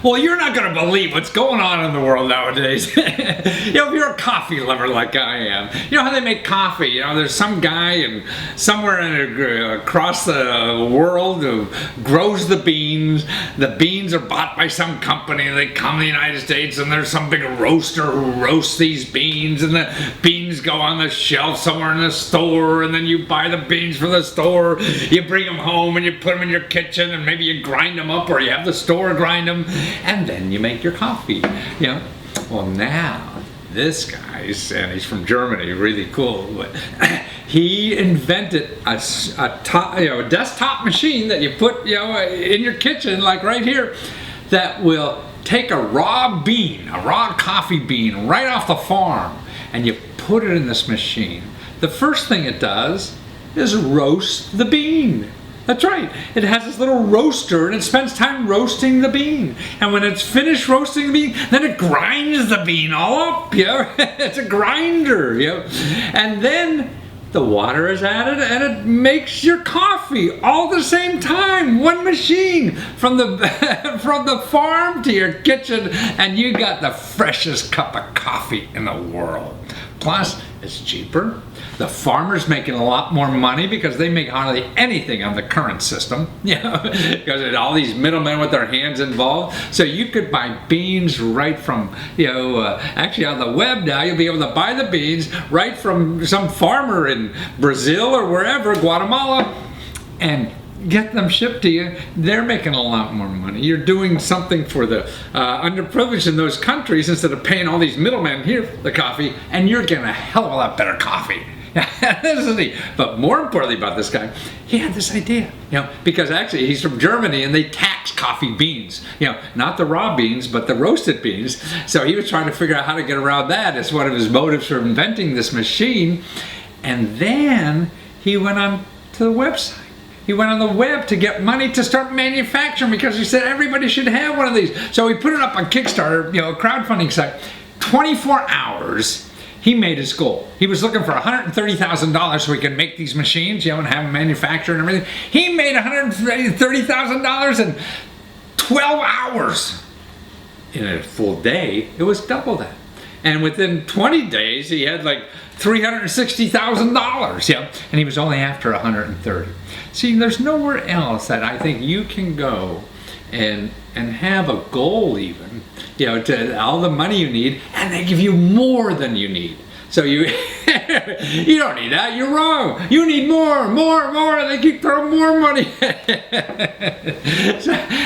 Well, you're not going to believe what's going on in the world nowadays. If you're a coffee lover like I am, you know how they make coffee. There's some guy somewhere across the world who grows the beans. The beans are bought by some company. They come to the United States, and there's some big roaster who roasts these beans, and the beans go on the shelf somewhere in the store, and then you buy the beans from the store. You bring them home, and you put them in your kitchen, and maybe you grind them up, or you have the store grind them, and then you make your coffee. Well, now this guy, and he's from Germany, really cool, but he invented a desktop machine that you put in your kitchen, like right here, that will take a raw coffee bean right off the farm, and you put it in this machine. The first thing it does is roast the bean. That's right. It has this little roaster, and it spends time roasting the bean. And when it's finished roasting the bean, then it grinds the bean all up. It's a grinder. And then the water is added, and it makes your coffee all at the same time. One machine from the farm to your kitchen, and you got the freshest cup of coffee in the world. Plus, it's cheaper. The farmer's making a lot more money because they make hardly anything on the current system, because all these middlemen with their hands involved. So you could buy beans right from, actually on the web now, you'll be able to buy the beans right from some farmer in Brazil or wherever, Guatemala, and get them shipped to you. They're making a lot more money. You're doing something for the underprivileged in those countries instead of paying all these middlemen here for the coffee, and you're getting a hell of a lot better coffee. But more importantly about this guy, he had this idea, because actually he's from Germany, and they tax coffee beans, not the raw beans, but the roasted beans. So he was trying to figure out how to get around that. It's one of his motives for inventing this machine. And then he went on to the website. He went on the web to get money to start manufacturing, because he said everybody should have one of these. So he put it up on Kickstarter, a crowdfunding site. 24 hours. He made his goal. He was looking for $130,000 so he could make these machines, and have them manufactured and everything. He made $130,000 in 12 hours. In a full day, it was double that. And within 20 days, he had like $360,000. And he was only after 130. See, there's nowhere else that I think you can go and have a goal even, to all the money you need, and they give you more than you need. So you you don't need that. You're wrong. You need more. And they keep throwing more money. And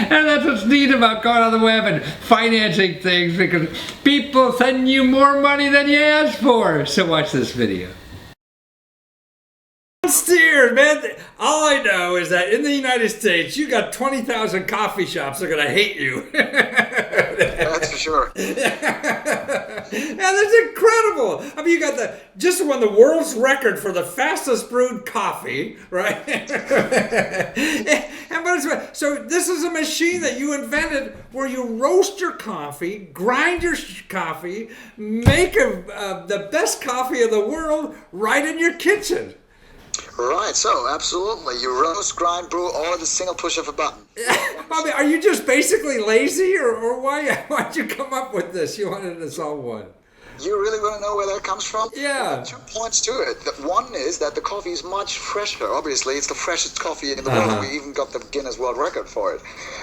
that's what's neat about going on the web and financing things, because people send you more money than you asked for. So watch this video. Steers, man. All I know is that in the United States, you got 20,000 coffee shops that are going to hate you. That's for sure. Yeah, that's incredible. I mean, you got just won the world's record for the fastest brewed coffee, right? So this is a machine that you invented where you roast your coffee, grind your coffee, make the best coffee in the world right in your kitchen. Right, so absolutely. You roast, grind, brew, all at the single push of a button. I mean, are you just basically lazy, or why'd you come up with this? You wanted to solve one. You really want to know where that comes from? Yeah. 2 points to it. One is that the coffee is much fresher. Obviously, it's the freshest coffee in the world. We even got the Guinness World Record for it.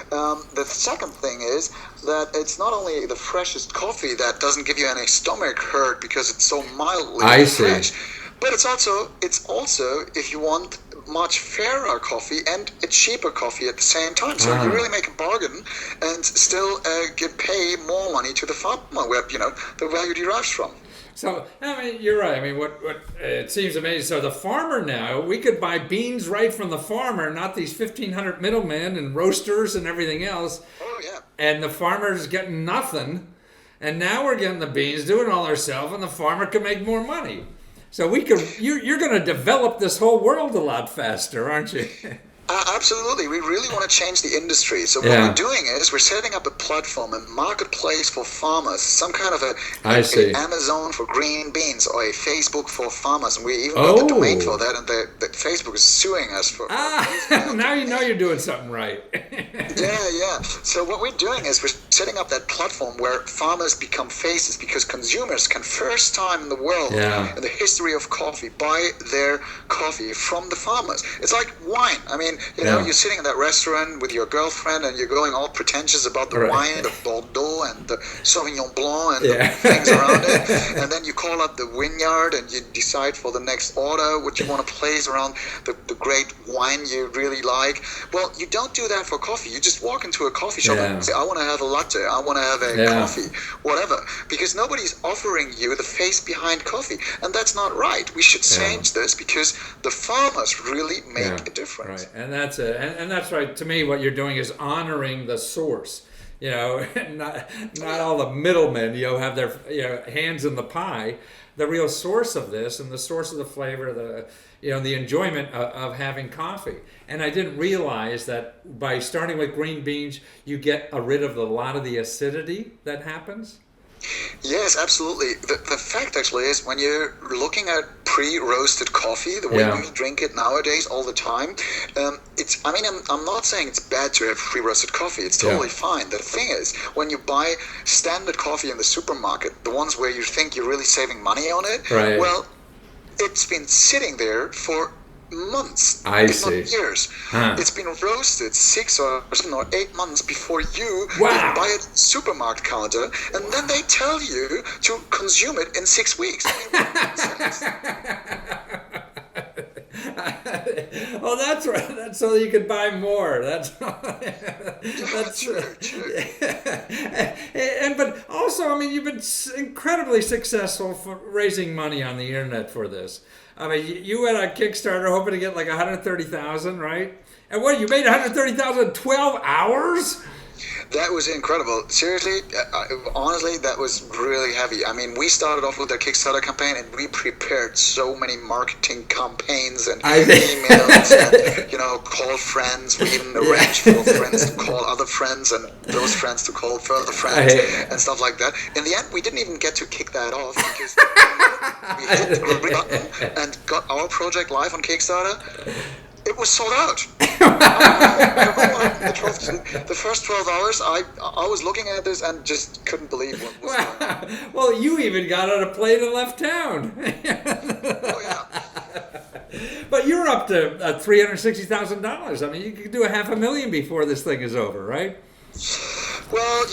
The second thing is that it's not only the freshest coffee that doesn't give you any stomach hurt because it's so mildly fresh. But it's also, if you want much fairer coffee and a cheaper coffee at the same time. So you really make a bargain and still pay more money to the farmer where, the value derives from. So, I mean, you're right. I mean, what it seems amazing. So the farmer now, we could buy beans right from the farmer, not these 1,500 middlemen and roasters and everything else. Oh, yeah. And the farmer's getting nothing. And now we're getting the beans, doing it all ourselves, and the farmer can make more money. So you're going to develop this whole world a lot faster, aren't you? Absolutely. We really want to change the industry. So what Yeah. we're doing is we're setting up a platform, a marketplace for farmers, some kind of I see. Amazon for green beans or a Facebook for farmers. And we even got the domain for Oh. that, and the Facebook is suing us for Now you know you're doing something right. yeah. So what we're doing is we're setting up that platform where farmers become faces because consumers can first time in the world Yeah. in the history of coffee buy their coffee from the farmers. It's like wine. I mean, Yeah. you're sitting in that restaurant with your girlfriend and you're going all pretentious about the Right. wine, the Bordeaux and the Sauvignon Blanc and Yeah. the things around it. And then you call up the vineyard and you decide for the next order what you want to place around the great wine you really like. Well, you don't do that for coffee. You just walk into a coffee shop Yeah. and say, I want to have a latte, I want to have a Yeah. coffee, whatever. Because nobody's offering you the face behind coffee. And that's not right. We should change this because the farmers really make a difference. Right, and that's it, and that's right. To me, what you're doing is honoring the source. Not all the middlemen. Have their hands in the pie. The real source of this and the source of the flavor, the enjoyment of having coffee. And I didn't realize that by starting with green beans, you get rid of a lot of the acidity that happens. Yes, absolutely. The fact actually is when you're looking at pre-roasted coffee, the way Yeah. we drink it nowadays all the time, I'm not saying it's bad to have pre-roasted coffee. It's totally fine. The thing is, when you buy standard coffee in the supermarket, the ones where you think you're really saving money on it, Right. well, it's been sitting there for months, I if see. not years. Huh. It's been roasted 6 or 7 or 8 months before you Wow. even buy it at the supermarket counter, and then they tell you to consume it in 6 weeks. I mean, what nonsense. Well, that's right. That's so you can buy more. That's True. But also, I mean, you've been incredibly successful for raising money on the internet for this. I mean, you went on Kickstarter hoping to get like 130,000, right? And what, you made 130,000 in 12 hours? That was incredible. Seriously, honestly, that was really heavy. I mean, we started off with a Kickstarter campaign, and we prepared so many marketing campaigns and emails, and call friends. We even arranged for friends to call other friends, and those friends to call further friends, and stuff like that. In the end, we didn't even get to kick that off because we hit the green button and got our project live on Kickstarter. It was sold out. The first 12 hours, I was looking at this and just couldn't believe what was going on. Well, you even got on a plane and left town. Oh, yeah. But you're up to $360,000. I mean, you could do $500,000 before this thing is over, right? Well,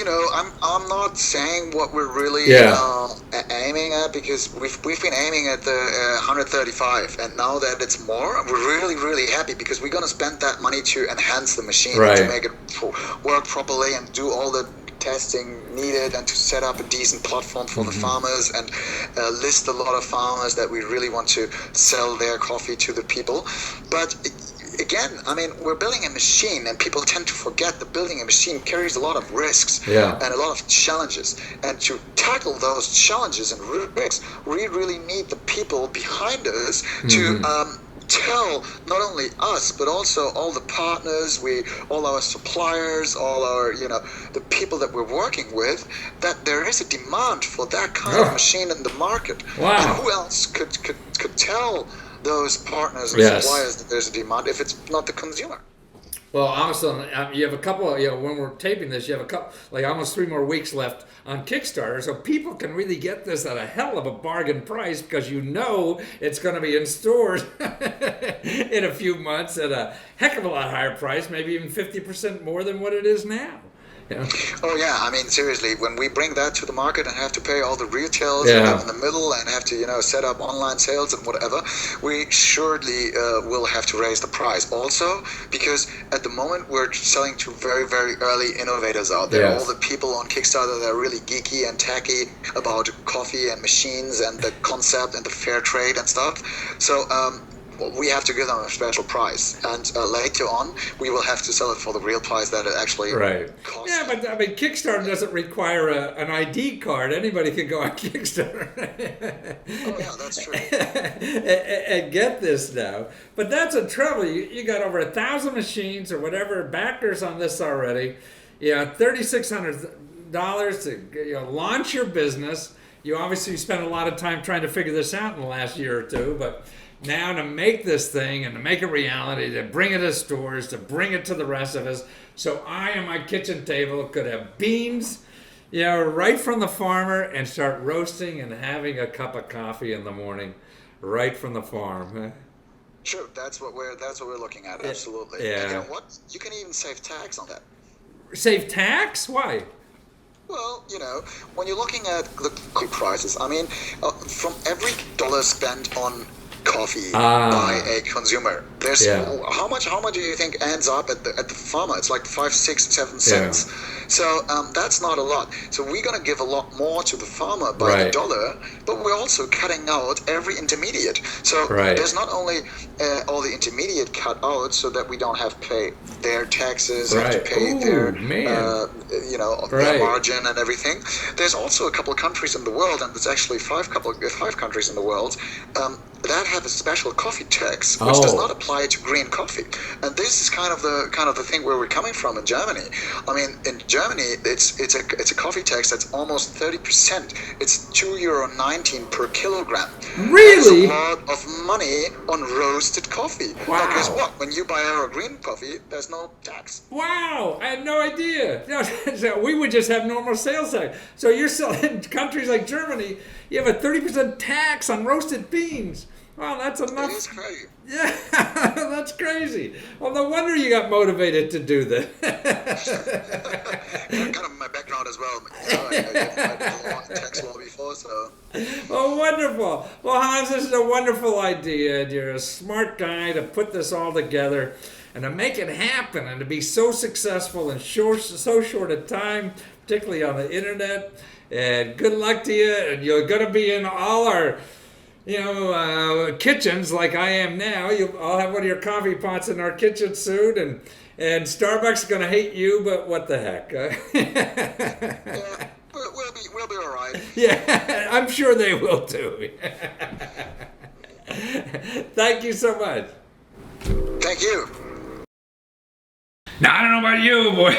I'm not saying what we're really aiming at because we've been aiming at the 135, and now that it's more, we're really, really happy because we're going to spend that money to enhance the machine and to make it work properly and do all the testing needed and to set up a decent platform for the farmers and list a lot of farmers that we really want to sell their coffee to the people. But again, I mean, we're building a machine, and people tend to forget that building a machine carries a lot of risks and a lot of challenges. And to tackle those challenges and risks, we really need the people behind us to tell not only us but also all the partners, all our suppliers, all our the people that we're working with, that there is a demand for that kind of machine in the market. Wow. And who else could tell those partners and suppliers that there's a demand if it's not the consumer? Well, honestly, you have a couple. When we're taping this, you have almost 3 more weeks left on Kickstarter, so people can really get this at a hell of a bargain price because it's going to be in stores in a few months at a heck of a lot higher price, maybe even 50% more than what it is now. Oh yeah, I mean seriously, when we bring that to the market and have to pay all the retails in the middle and have to set up online sales and whatever, we surely will have to raise the price also, because at the moment we're selling to very, very early innovators out there. All the people on Kickstarter that are really geeky and tacky about coffee and machines and the concept and the fair trade and stuff. So we have to give them a special price, and later on we will have to sell it for the real price that it actually costs. Yeah, but I mean, Kickstarter doesn't require an ID card. Anybody can go on Kickstarter. Oh yeah, that's true. and get this now. But that's a trouble. You got over 1,000 machines or whatever backers on this already. $3,600 to launch your business. You obviously spent a lot of time trying to figure this out in the last year or two, but now to make this thing and to make it reality, to bring it to stores, to bring it to the rest of us, so I on my kitchen table could have beans, right from the farmer and start roasting and having a cup of coffee in the morning, right from the farm. Sure, that's what we're looking at. Absolutely. Yeah. And you know what? You can even save tax on that. Save tax? Why? Well, when you're looking at the coffee prices, I mean, from every dollar spent on coffee by a consumer, there's how much do you think ends up at the farmer? It's like 5, 6, 7 cents. Yeah. So that's not a lot. So we're going to give a lot more to the farmer by the dollar, but we're also cutting out every intermediate. So there's not only all the intermediate cut out so that we don't have to pay their taxes, have to pay their their margin and everything. There's also a couple of countries in the world, and there's actually 5 countries in the world that have a special coffee tax, which does not apply to green coffee. And this is kind of the thing where we're coming from in Germany. I mean, in Germany, it's a coffee tax that's almost 30%. It's €2.19 per kilogram. Really? That's a lot of money on roasted coffee. Wow. Now, guess what? When you buy our green coffee, there's no tax. Wow, I had no idea. So we would just have normal sales tax. So you're selling in countries like Germany, you have a 30% tax on roasted beans. Wow, that's enough. It is crazy. Yeah, that's crazy. Well, no wonder you got motivated to do this. Kind of my background as well. I did tax law before, so. Oh, wonderful. Well, Hans, this is a wonderful idea. You're a smart guy to put this all together and to make it happen and to be so successful in so short a time, particularly on the internet. And good luck to you. And you're going to be in all our kitchens like I am now. I'll have one of your coffee pots in our kitchen soon, and Starbucks is going to hate you, but what the heck? Yeah, we'll be all right. Yeah, I'm sure they will too. Thank you so much. Thank you. Now, I don't know about you, boy,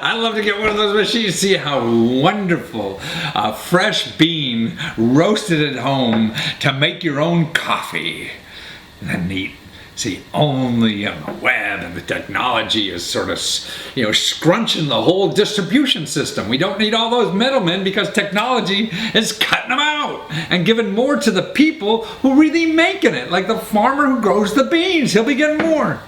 I'd love to get one of those machines, see how wonderful a fresh bean roasted at home to make your own coffee. Isn't that neat? See, only on the web and the technology is sort of, scrunching the whole distribution system. We don't need all those middlemen because technology is cutting them out and giving more to the people who really making it, like the farmer who grows the beans. He'll be getting more.